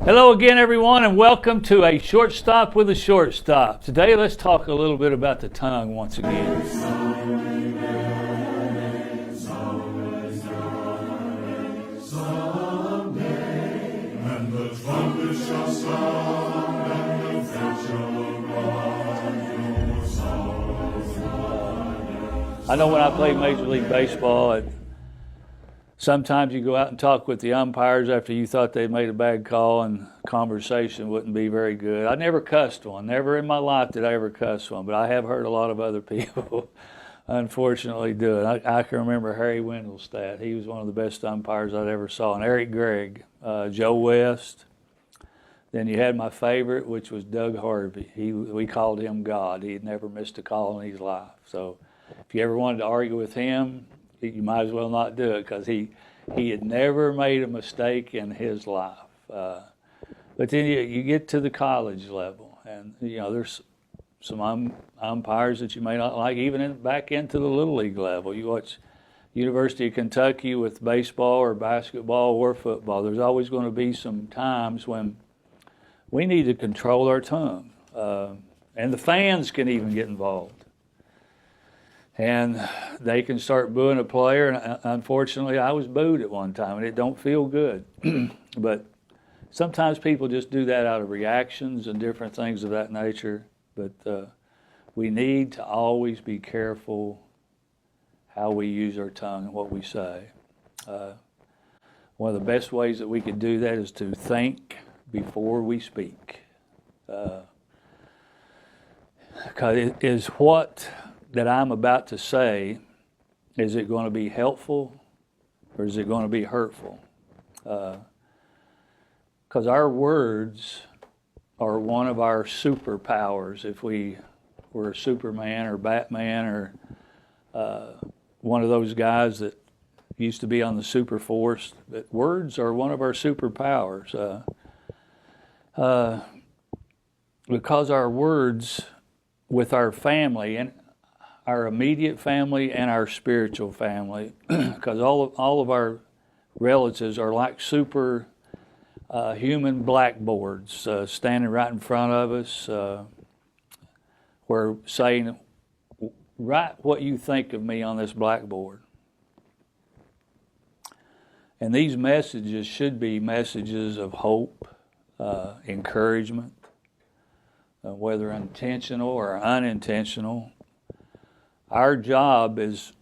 Hello again, everyone, and welcome to A Shortstop with a Shortstop. Today, let's talk a little bit about the tongue once again. I know when I played Major League Baseball, sometimes you go out and talk with the umpires after you thought they made a bad call, and conversation wouldn't be very good. I never cussed one. Never in my life did I ever cuss one, but I have heard a lot of other people unfortunately do it. I can remember Harry Wendelstedt. He was one of the best umpires I'd ever saw. And Eric Gregg, Joe West. Then you had my favorite, which was Doug Harvey. We called him God. He had never missed a call in his life. So if you ever wanted to argue with him, you might as well not do it, because he had never made a mistake in his life. But then you get to the college level, and there's some umpires that you may not like, even back into the Little League level. You watch University of Kentucky with baseball or basketball or football. There's always going to be some times when we need to control our tongue, and the fans can even get involved. And they can start booing a player, and unfortunately I was booed at one time, and it don't feel good. But sometimes people just do that out of reactions and different things of that nature. But we need to always be careful how we use our tongue and what we say. One of the best ways that we could do that is to think before we speak. Because it is what that I'm about to say, is it going to be helpful or is it going to be hurtful? Because our words are one of our superpowers. If we were Superman or Batman or one of those guys that used to be on the Super Force, that words are one of our superpowers. Because our words with our family, and our immediate family and our spiritual family, because all of our relatives are like super human blackboards standing right in front of us. We're saying, write what you think of me on this blackboard. And these messages should be messages of hope, encouragement, whether intentional or unintentional. Our job is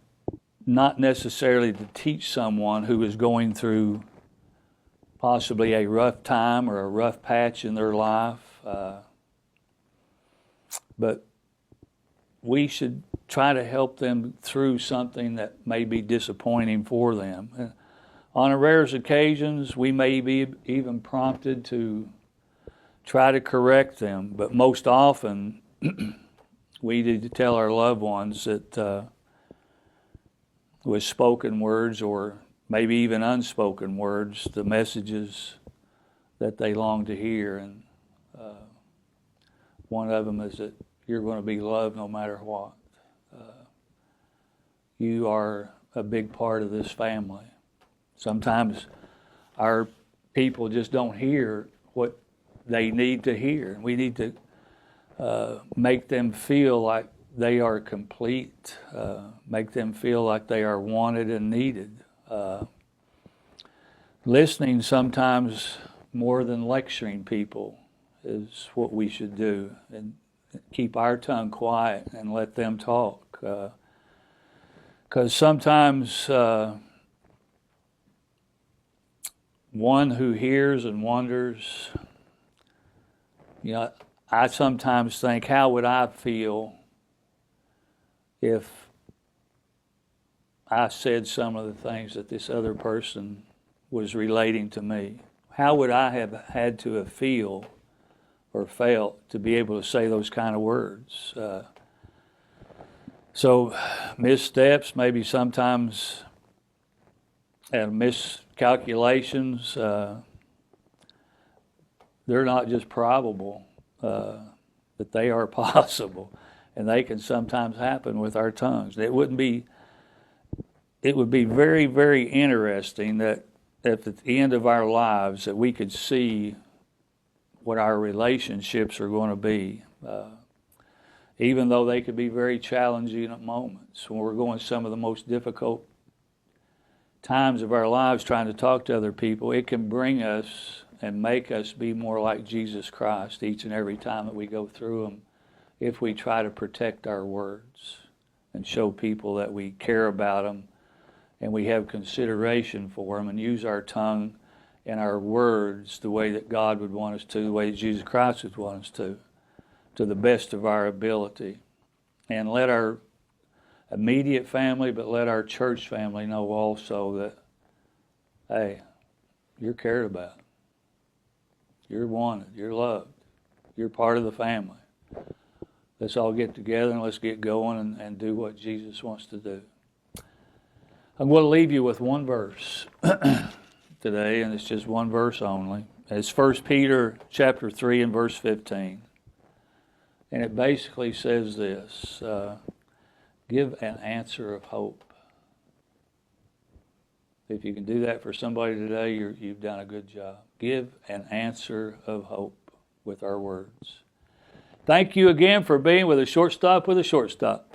not necessarily to teach someone who is going through possibly a rough time or a rough patch in their life, but we should try to help them through something that may be disappointing for them. On the rarest occasions, we may be even prompted to try to correct them, but most often we need to tell our loved ones that with spoken words or maybe even unspoken words, the messages that they long to hear. And one of them is that you're going to be loved no matter what. You are a big part of this family. Sometimes our people just don't hear what they need to hear. We need to make them feel like they are complete, make them feel like they are wanted and needed. Listening sometimes more than lecturing people is what we should do, and keep our tongue quiet and let them talk. Because sometimes one who hears and wonders, I sometimes think, how would I feel if I said some of the things that this other person was relating to me? How would I have had to have feel or felt to be able to say those kind of words? So missteps, maybe sometimes miscalculations, they're not just probable, but they are possible, and they can sometimes happen with our tongues. It would be very, very interesting that at the end of our lives that we could see what our relationships are going to be. Even though they could be very challenging at moments, when we're going some of the most difficult times of our lives trying to talk to other people, it can bring us and make us be more like Jesus Christ each and every time that we go through them, if we try to protect our words and show people that we care about them and we have consideration for them, and use our tongue and our words the way that God would want us to, the way that Jesus Christ would want us to the best of our ability. And let our immediate family, but let our church family know also that, hey, you're cared about. You're wanted. You're loved. You're part of the family. Let's all get together and let's get going and do what Jesus wants to do. I'm going to leave you with one verse today, and it's just one verse only. It's 1 Peter chapter 3 and verse 15. And it basically says this, give an answer of hope. If you can do that for somebody today, you've done a good job. Give an answer of hope with our words. Thank you again for being with A Shortstop with A Shortstop.